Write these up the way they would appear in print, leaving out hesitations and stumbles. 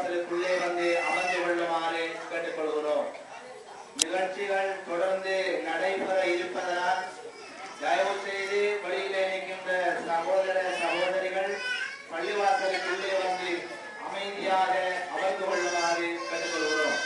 பள்ளிவாசலுக்குள்ளே வந்து அமர்ந்து கொள்ளுமாறு கேட்டுக்கொள்கிறோம். நிகழ்ச்சிகள் தொடர்ந்து நடைபெற இருப்பதனால் தயவு செய்து வழியிலே நிற்கின்ற சகோதர சகோதரிகள் பள்ளிவாசலுக்குள்ளே வந்து அமைதியாக அமர்ந்து கொள்ளுமாறு கேட்டுக்கொள்கிறோம்.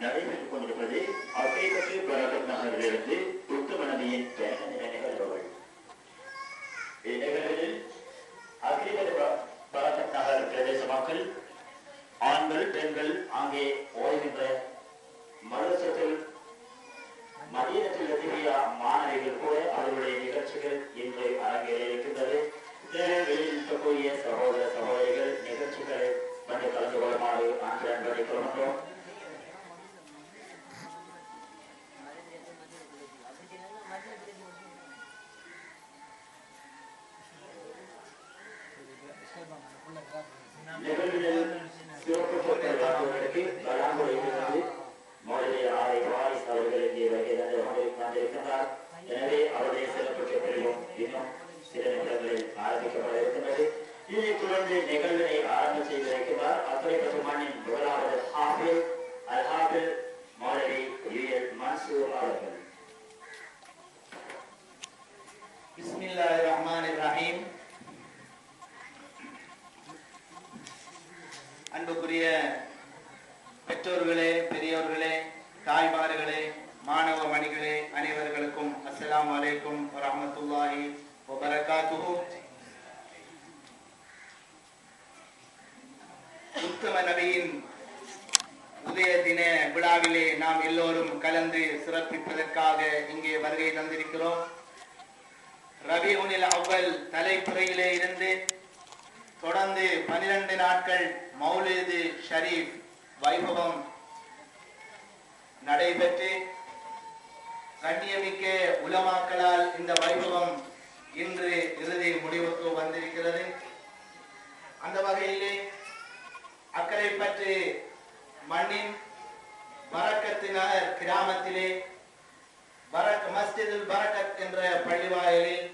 நடைபெற்றுக் கொண்டிருப்பது அகைபத்து பரகத் நகரிலிருந்து புத்துமனதியின் நிகழ்வுகள். இந்நிகழ்வில் அகைபத்து பரகத் நகர் பிரதேச மக்கள், ஆண்கள், பெண்கள் அங்கே ஓய்கின்ற மதரசத்தில் மதீனத்தில் எதிரிய மாணவிகள் கூட அவர்களுடைய நிகழ்ச்சிகள் இன்று அரங்கேற இருக்கின்றது. வெளியில் இருக்கக்கூடிய சகோதர சகோதரிகள் நிகழ்ச்சிகளை வந்து கலந்து கொள்ளுமாறு அன்புடன் வேண்டிக்கொள்கின்றோம். நிகழ்வில் சிறப்பு சொற்களுக்கு வளாங்குறையிலிருந்து மோதலிய ஆலை வாரிஸ் அவர்கள் இங்கே வருகை வந்திருக்கின்றார். எனவே அவருடைய சிறப்பு சொற்களிலும் இன்னும் சில நிமிடங்களில் ஆரம்பிக்கப்பட இருக்கின்றது. இதைத் தொடர்ந்து நிகழ்வினை ஆரம்பம் செய்து வைக்கிறார் அக்கரைப்பட்டு மண்ணின் முதலாவது ஹாஃபில் அல் ஹாஃபில் மௌலவி யுஎல் மன்சூர் அவர்கள். பிஸ்மில்லாஹிர் ரஹ்மானிர் ரஹீம். அன்புக்குரிய பெற்றோர்களே, பெரியவர்களே, தாய்மார்களே, மாணவ மணிகளே, அனைவர்களுக்கும் அஸ்ஸலாமு அலைக்கும் வரஹ்மத்துல்லாஹி வபரகாத்துஹு. உத்தம நபியின் உதய தின விழாவிலே நாம் எல்லோரும் கலந்து சிறப்பிப்பதற்காக இங்கே வருகை தந்திருக்கிறோம். ரபியுல் அவ்வல் தலைப்புறையிலே இருந்து தொடர்ந்து 12 நாட்கள் மௌலிது ஷரீப் வைபவம் நடைபெற்று கண்ணியமிக்க உலமாக்களால் இந்த வைபவம் இன்று இறுதி முடிவுக்கு வந்திருக்கிறது. அந்த வகையிலே அக்கரைப்பற்று மண்ணின் பரக்கத்து நகர் கிராமத்திலே மஸ்ஜிதுல் பரக்கத் என்ற பள்ளிவாயலில்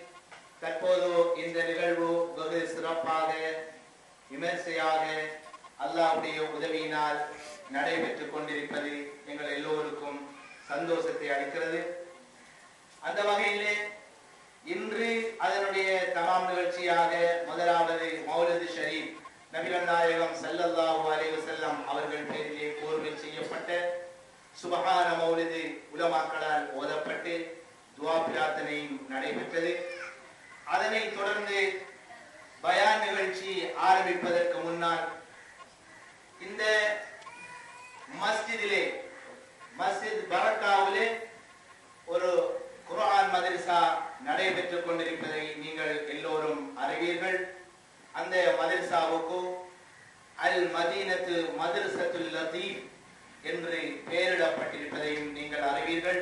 தற்போது இந்த நிகழ்வு வெகு சிறப்பாக விமர்சையாக அல்லாஹ்வுடைய உதவியினால் நடைபெற்றுக் கொண்டிருப்பது எங்கள் எல்லோருக்கும் சந்தோஷத்தை அளிக்கிறது. அந்த வகையிலே இன்று அதனுடைய தமாம் நிகழ்ச்சியாக முதலாவது மௌலிது ஷரீப் நபிகள் நாயகம் ஸல்லல்லாஹு அலைஹி வஸல்லம் அவர்கள் பேரிலே கோர்வை செய்யப்பட்ட சுபஹான மௌலிது உலமாக்களால் ஓதப்பட்டு துஆ பிரார்த்தனையும் நடைபெற்றது. அதனைத் தொடர்ந்து பயான் நிகழ்ச்சி ஆரம்பிப்பதற்கு முன்னால் இந்த மஸ்ஜிதிலே மஸ்ஜித் பரக்காவிலே ஒரு குர்ஆன் மதரசா நடைபெற்றுக் கொண்டிருப்பதை நீங்கள் எல்லோரும் அறிவீர்கள். அந்த மதரசாவுக்கு அல் மதீனத்து மதரசத்துல் லதீப் என்று பெயரிடப்பட்டிருப்பதையும் நீங்கள் அறிவீர்கள்.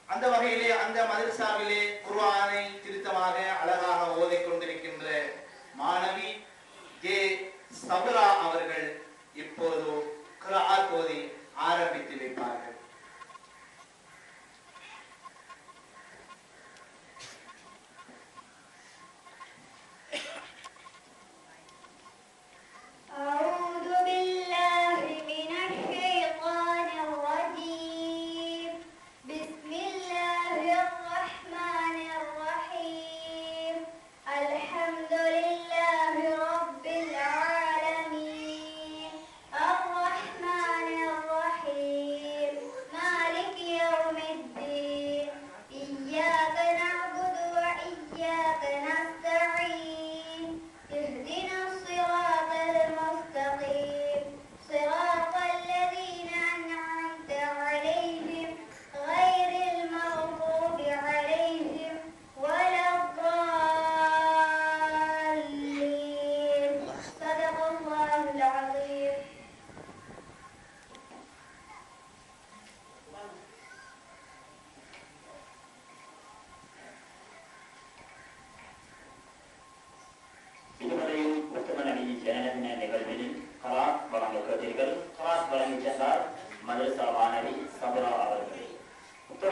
அந்த வகையிலே அந்த மதரசாவிலே குர்ஆனை திருத்தமாக அழகாக ஓதிக்கொண்டிருக்கின்ற மாணவி ஜே சபரா அவர்கள் இப்போது கிராத் ஓதி ஆரம்பித்து வைப்பார்கள். الرحمن الرحيم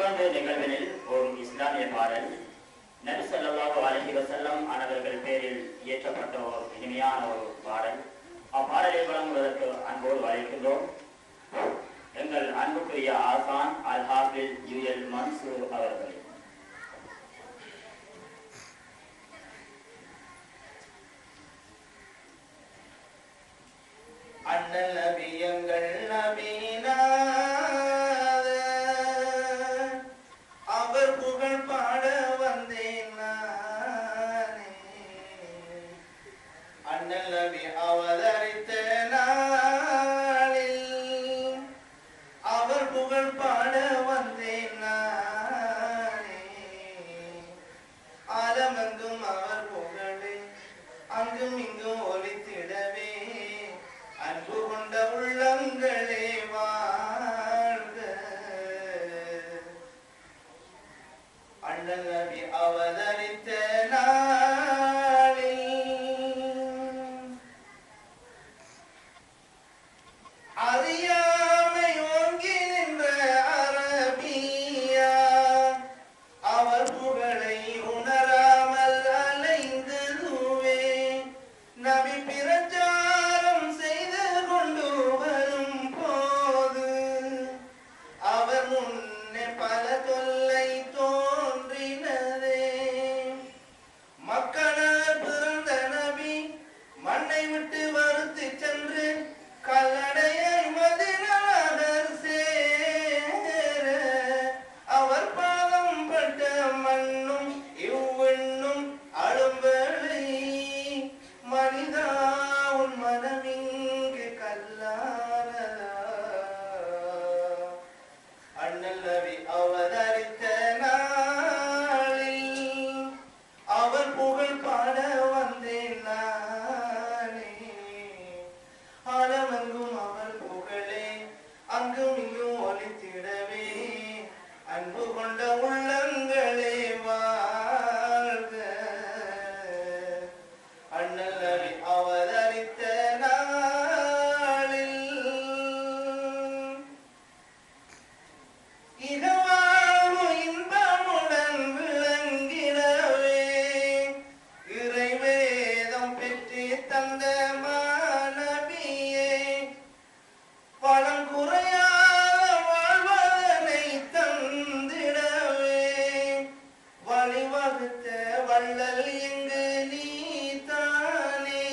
தொடர்ந்து நிகழ்வினில் ஒரு இஸ்லாமிய பாடல் நபி ஸல்லல்லாஹு அலைஹி வஸல்லம் அவர்கள் பேரில் இயற்றப்பட்ட ஒரு இனிமையான ஒரு பாடல். அப்பாடலை வழங்குவதற்கு அன்போடு அழைக்கின்றோம் எங்கள் அன்புக்குரிய ஆசான் அல்-ஹாஃபில் யுஎல் மன்சூர் அவர்கள். அண்ணல் நபியங்கள் நபீனா அவர் புகழ் பாட வந்தேன் நானே. அண்ணல் நபி அவதரித்த நாளில் அவர் புகழ் பாட வந்தேன் நானே. ஆலமெங்கும் அவர் புகழே அங்கும் இங்கும் ஒலித்திடவே அன்பு கொண்ட உள்ளங்களே வாழ்க. அண்ணல் நபி அவதரித்த நாளில் அறியாமை ஓங்கி நின்ற அரபியா அவர் புகழை உணராமல் அலைந்ததுவே நபி பிரச்சாரம் செய்து கொண்டு வரும் போது அவர் முன்னே பல தொல்லை தோன்றினதே. மக்களால் பிறந்த நபி மண்ணை விட்டு வறுத்து சென்று கல்லடையை மதினாநகர் சேர அவர் பாதம் பட்ட மண்ணும் இவ்விண்ணும் அழும்பலை மனிதா உன் மனமிங்கு கல்லானதா. அண்ணல் நபி அவதரித்த நாளில் அவர் புகழ் பாட வந்தேன் நானே. ஆலமெங்கும் அவர் புகழே அங்கும் இங்கும் ஒலித்திடவே அன்பு கொண்ட உள்ளங்களே வாழ்க. அண்ணல் நபி அவதரித்த நாளில் இகவாழ்வு இன்பமுடன் விளங்கிடவே இறைவேதம் பெற்று தந்த மாநபியே பலம் குறையாத வாழ்வதனை தந்திடவே வழிவகுத்த வள்ளல் எங்கு நீதானே.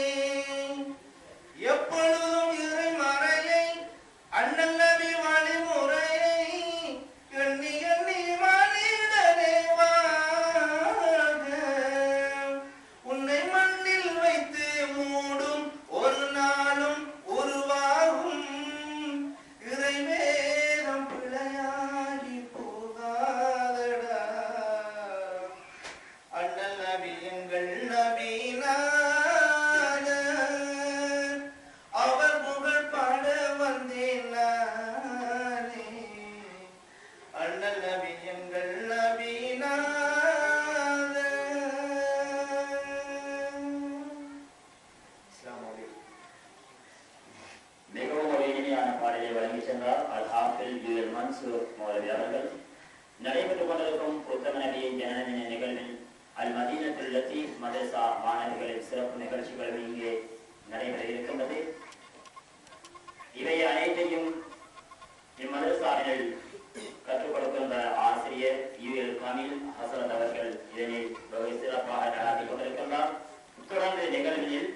எப்பொழுதும் இறைமறையை அண்ணல் நபி வழிமுறையை எண்ணி எண்ணி மனிதனே வாழ்க. உன்னை மண்ணில் வைத்து மூடும் ஒரு நாளும் உருவாகும் இறைவேதம் பிழையாகி போகாதடா. அண்ணல் நபி எங்கள் நபிநாத அவர் புகழ் பாட வந்தேன் நானே. அண்ணல் நபி எங்கள் நபிநாத. அஸ்ஸலாமு அலைக்கும். மிகவும் ஒரு இனிமையான பாடலை வழங்கி சென்றார் அல்-ஹாஃபில் யுஎல் மன்சூர் மௌலவி அவர்கள். நடைபெற்றுக் கொண்டிருக்கும் உத்தம நபியின் ஜனனதின நிகழ்வில் அல் மதீனத்துல் லத்தீஃப் மதரசா மாணவர்களின் சிறப்பு நிகழ்ச்சிகள் இங்கே நடைபெற இருக்கின்றது. இவை அனைத்தையும் இம்மதரசாவினர் கற்றுக் கொடுக்கின்ற ஆசிரியர் யுஎல் கமீல் ஹசரத் அவர்கள் இதனை வெகு சிறப்பாக நடாத்தி கொண்டிருக்கின்றார். தொடர்ந்து நிகழ்வில்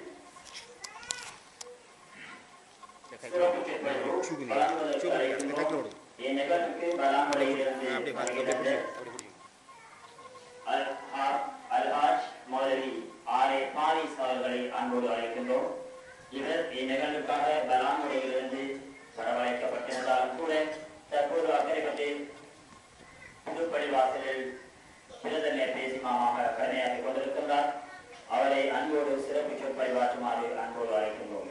சிறப்பு சொற்பொழிவு வழங்குவதற்கு அழைக்கின்றோம். இந்நிகழ்வுக்கு பலாங்குடையிலிருந்து அல்ஹாஜ் மௌலவி ஆர்.ஏ. பாரிஸ் அவர்களை அன்போடு அழைக்கின்றோம். இவர் இந்நிகழ்வுக்காக பலாங்குடையிலிருந்து வரவழைக்கப்பட்டிருந்தாலும் கூட தற்போது அக்கறைப்பட்டு புதுப்பள்ளிவாசலில் விருதநேர பேசிமாமாக கடமையாற்றிக் கொண்டிருக்கின்றார். அவரை அன்போடு சிறப்பு சொற்பொழிவாற்றுமாறு அன்போடு அழைக்கின்றோம்.